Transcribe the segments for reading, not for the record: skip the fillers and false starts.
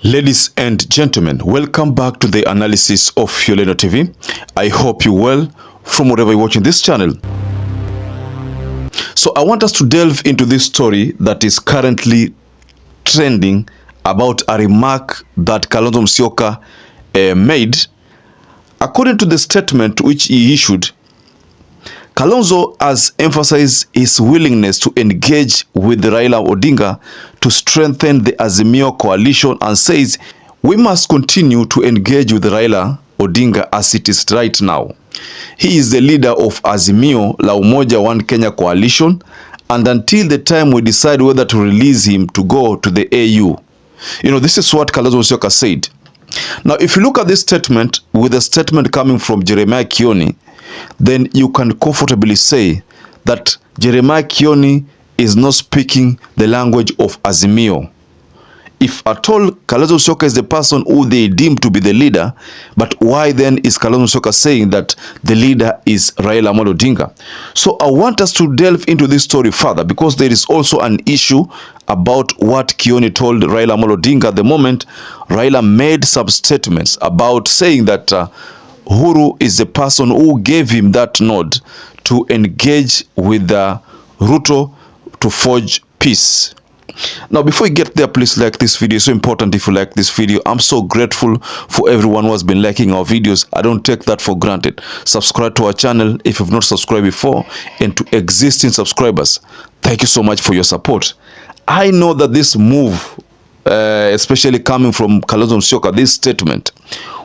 Ladies and gentlemen, welcome back to the analysis of YOLENO TV. I hope you're well from wherever you're watching this channel. So I want us to delve into this story that is currently trending about a remark that Kalonzo Musyoka made. According to the statement which he issued, Kalonzo has emphasized his willingness to engage with Raila Odinga to strengthen the Azimio coalition and says we must continue to engage with Raila Odinga as it is right now. He is the leader of Azimio La Umoja One Kenya coalition, and until the time we decide whether to release him to go to the AU. This is what Kalonzo Musyoka said. Now, if you look at this statement with a statement coming from Jeremiah Kioni, then you can comfortably say that Jeremiah Kioni is not speaking the language of Azimio. If at all Kalonzo Musyoka is the person who they deem to be the leader, but why then is Kalonzo Musyoka saying that the leader is Raila Odinga? So I want us to delve into this story further, because there is also an issue about what Kioni told Raila Odinga the moment Raila made some statements about saying that Uhuru is the person who gave him that nod to engage with RUTO to forge peace. Now, before you get there, please like this video. It's so important if you like this video. I'm so grateful for everyone who has been liking our videos. I don't take that for granted. Subscribe to our channel if you've not subscribed before, and to existing subscribers, thank you so much for your support. I know that this move, especially coming from Kalonzo Musyoka, this statement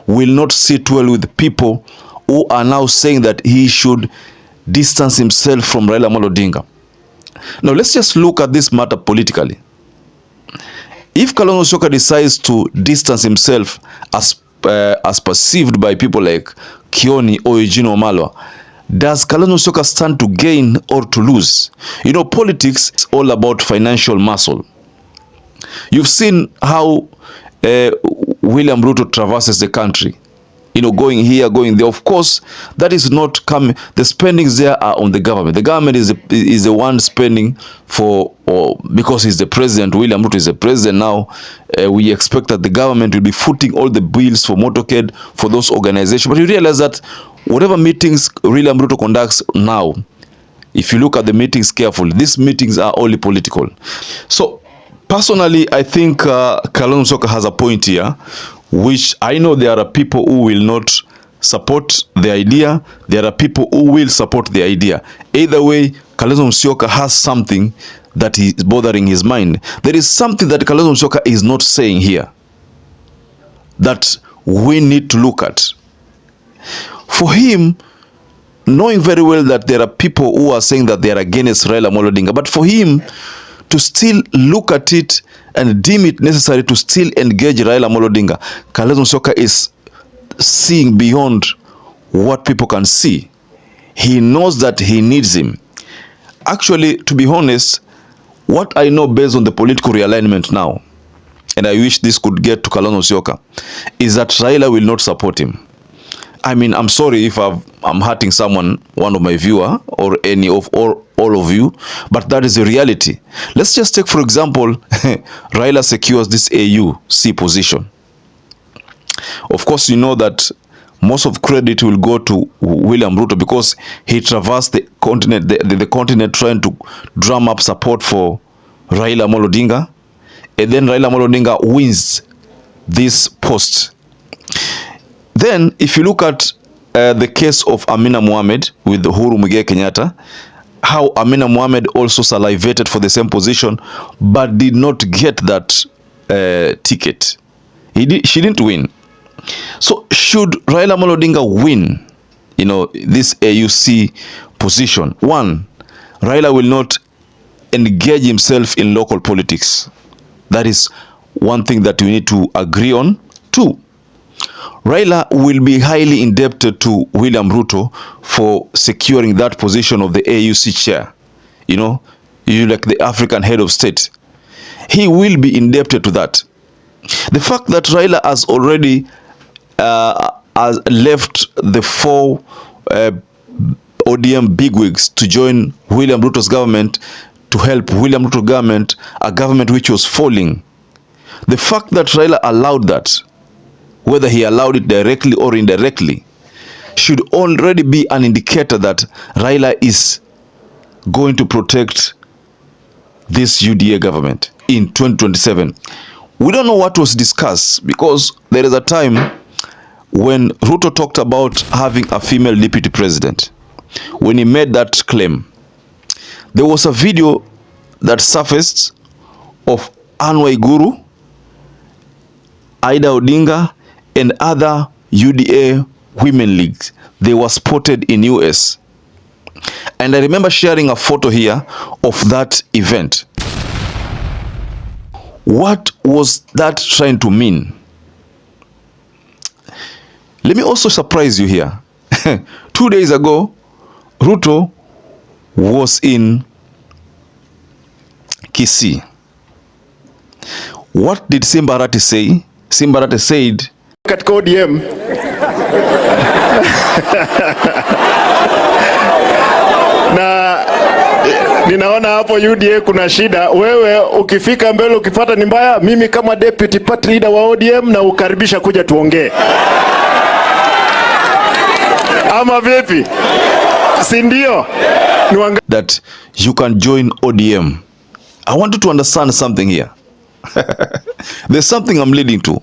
will not sit well with people who are now saying that he should distance himself from Raila Odinga. Now, let's just look at this matter politically. If Kalonzo Musyoka decides to distance himself as perceived by people like Kioni or Eugene Wamalwa, does Kalonzo Musyoka stand to gain or to lose? Politics is all about financial muscle. You've seen how William Ruto traverses the country, going here, going there. Of course, that is not coming. The spendings there are on the government. The government is the one spending because he's the president. William Ruto is the president now. We expect that the government will be footing all the bills for motorcade, for those organizations. But you realize that whatever meetings William Ruto conducts now, if you look at the meetings carefully, these meetings are only political. So personally, I think Kalonzo Musyoka has a point here, which I know there are people who will not support the idea. There are people who will support the idea. Either way, Kalonzo Musyoka has something that is bothering his mind. There is something that Kalonzo Musyoka is not saying here that we need to look at. For him, knowing very well that there are people who are saying that they are against Raila Odinga, but for him to still look at it and deem it necessary to still engage Raila Odinga, Kalonzo Musyoka is seeing beyond what people can see. He knows that he needs him. Actually, to be honest, what I know based on the political realignment now, and I wish this could get to Kalonzo Musyoka, is that Raila will not support him. I mean, I'm sorry if I'm hurting someone, one of my viewer, or any of all of you, but that is the reality. Let's just take, for example, Raila secures this AUC position. Of course, you know that most of credit will go to William Ruto because he traversed the continent, the continent trying to drum up support for Raila Odinga, and then Raila Odinga wins this post. Then, if you look at the case of Amina Mohamed with Uhuru Muigai Kenyatta, how Amina Mohamed also salivated for the same position, but did not get that ticket. She didn't win. So, should Raila Odinga win, this AUC position? One, Raila will not engage himself in local politics. That is one thing that we need to agree on. Two, Raila will be highly indebted to William Ruto for securing that position of the AUC chair. Like the African head of state. He will be indebted to that. The fact that Raila has already has left the four ODM bigwigs to join William Ruto's government, to help William Ruto government, a government which was falling. The fact that Raila allowed that, whether he allowed it directly or indirectly, should already be an indicator that Raila is going to protect this UDA government in 2027. We don't know what was discussed, because there is a time when Ruto talked about having a female deputy president. When he made that claim, there was a video that surfaced of Anne Waiguru, Ida Odinga, and other UDA women leagues. They were spotted in US. And I remember sharing a photo here of that event. What was that trying to mean? Let me also surprise you here. 2 days ago, Ruto was in Kisii. What did Simba Arati say? Simba Arati said, katika ODM na ninaona hapo UDA kuna shida. Wewe ukifika mbele ukipata ni mbaya, mimi kama deputy party leader wa ODM na ukaribisha kuja tuongee. Ama vipi? Si ndio? That you can join ODM. I want you to understand something here. There's something I'm leading to.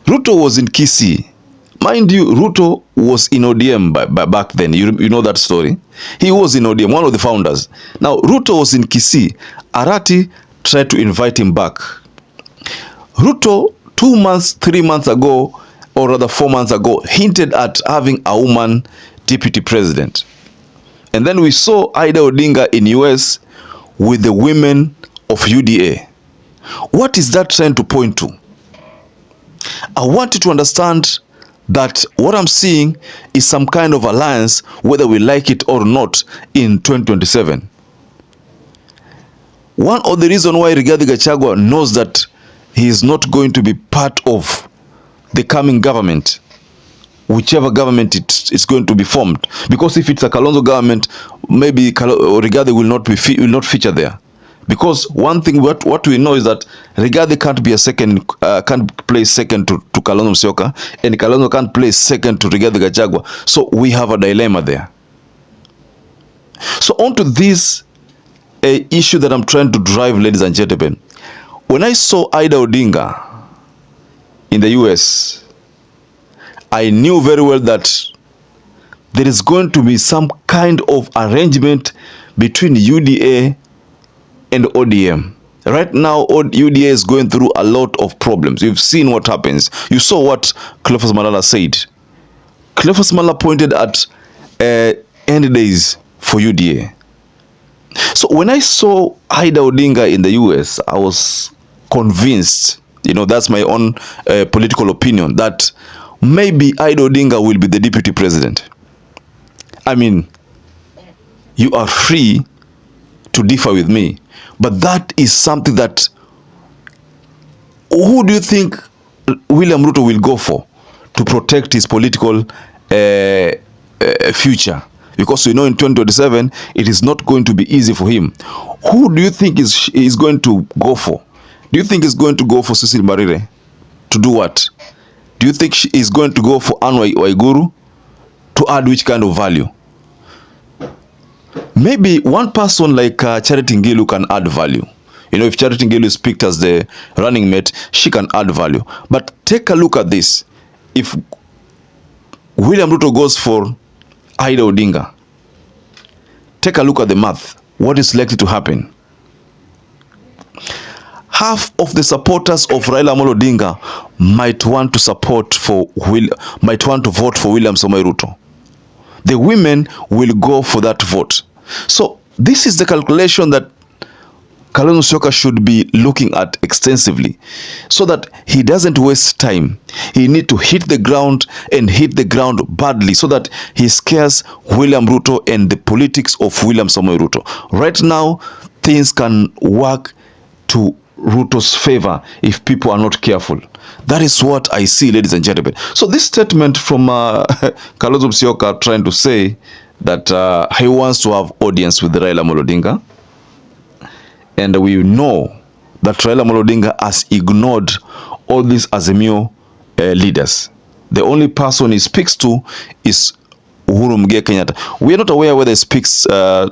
Ruto was in Kisii. Mind you, Ruto was in ODM back then. You know that story. He was in ODM, one of the founders. Now, Ruto was in Kisii. Arati tried to invite him back. Ruto, 2 months, 3 months ago, or rather 4 months ago, hinted at having a woman deputy president. And then we saw Ida Odinga in US with the women of UDA. What is that trying to point to? I want you to understand that what I'm seeing is some kind of alliance, whether we like it or not, in 2027. One of the reasons why Rigathi Gachagua knows that he is not going to be part of the coming government, whichever government it's going to be formed, because if it's a Kalonzo government, maybe Rigathi will not feature there. Because one thing what we know is that Rigathi can't be a second, can't place second to Kalonzo Musyoka, and Kalonzo can't place second to Rigathi Gachagua. So we have a dilemma there. So on to this issue that I'm trying to drive, ladies and gentlemen. When I saw Ida Odinga in the US, I knew very well that there is going to be some kind of arrangement between UDA and ODM. Right now, UDA is going through a lot of problems. You've seen what happens. You saw what Cleophas Malala said. Cleophas Malala pointed at end days for UDA. So when I saw Ida Odinga in the US, I was convinced, you know, that's my own political opinion, that maybe Ida Odinga will be the deputy president. I mean, you are free to differ with me, but that is something that, who do you think William Ruto will go for to protect his political future? Because we know in 2027 it is not going to be easy for him. Who do you think is going to go for? Do you think he's going to go for Cecil Marire? To do what? Do you think she is going to go for Anne Waiguru? To add which kind of value? Maybe one person like Charity Ngilu can add value. You know, if Charity Ngilu is picked as the running mate, she can add value. But take a look at this. If William Ruto goes for Ida Odinga, take a look at the math. What is likely to happen? Half of the supporters of Raila Amolo Odinga might want to vote for William Samoei Ruto. The women will go for that vote. So this is the calculation that Kalonzo Musyoka should be looking at extensively, so that he doesn't waste time. He needs to hit the ground and hit the ground badly, so that he scares William Ruto and the politics of William Samoei Ruto. Right now, things can work to Ruto's favor if people are not careful. That is what I see, ladies and gentlemen. So this statement from Kalonzo Musyoka trying to say that he wants to have audience with Raila Amolo Odinga, and we know that Raila Odinga has ignored all these Azimio leaders. The only person he speaks to is Uhuru Muigai Kenyatta. We are not aware whether he speaks to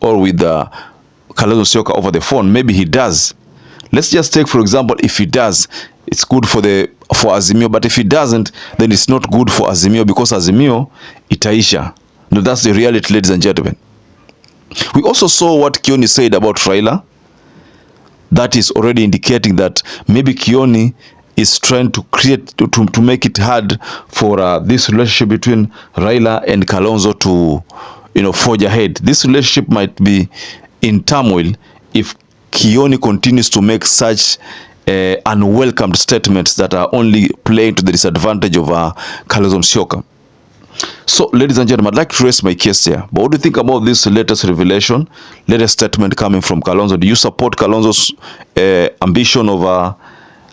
or with Kalonzo Musyoka over the phone. Maybe he does. Let's just take, for example, if he does, it's good for Azimio, but if he doesn't, then it's not good for Azimio, because Azimio itaisha. No, that's the reality, ladies and gentlemen. We also saw what Kioni said about Raila. That is already indicating that maybe Kioni is trying to create, to make it hard for this relationship between Raila and Kalonzo to, forge ahead. This relationship might be in turmoil if Kioni continues to make such unwelcomed statements that are only playing to the disadvantage of Kalonzo Musyoka. So, ladies and gentlemen, I'd like to raise my case here. But what do you think about this latest revelation, latest statement coming from Kalonzo? Do you support Kalonzo's ambition of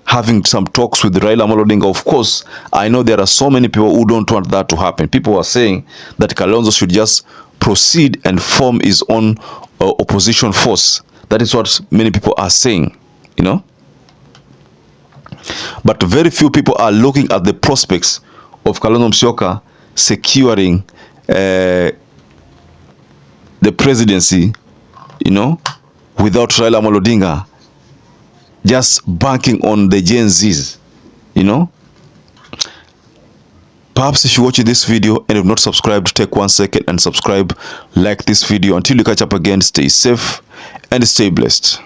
having some talks with Raila Odinga? Of course, I know there are so many people who don't want that to happen. People are saying that Kalonzo should just proceed and form his own opposition force. That is what many people are saying, But very few people are looking at the prospects of Kalonzo Musyoka securing the presidency, without Raila Odinga, just banking on the Gen Zs, Perhaps if you watch this video and have not subscribed, take 1 second and subscribe, like this video. Until you catch up again, stay safe and stay blessed.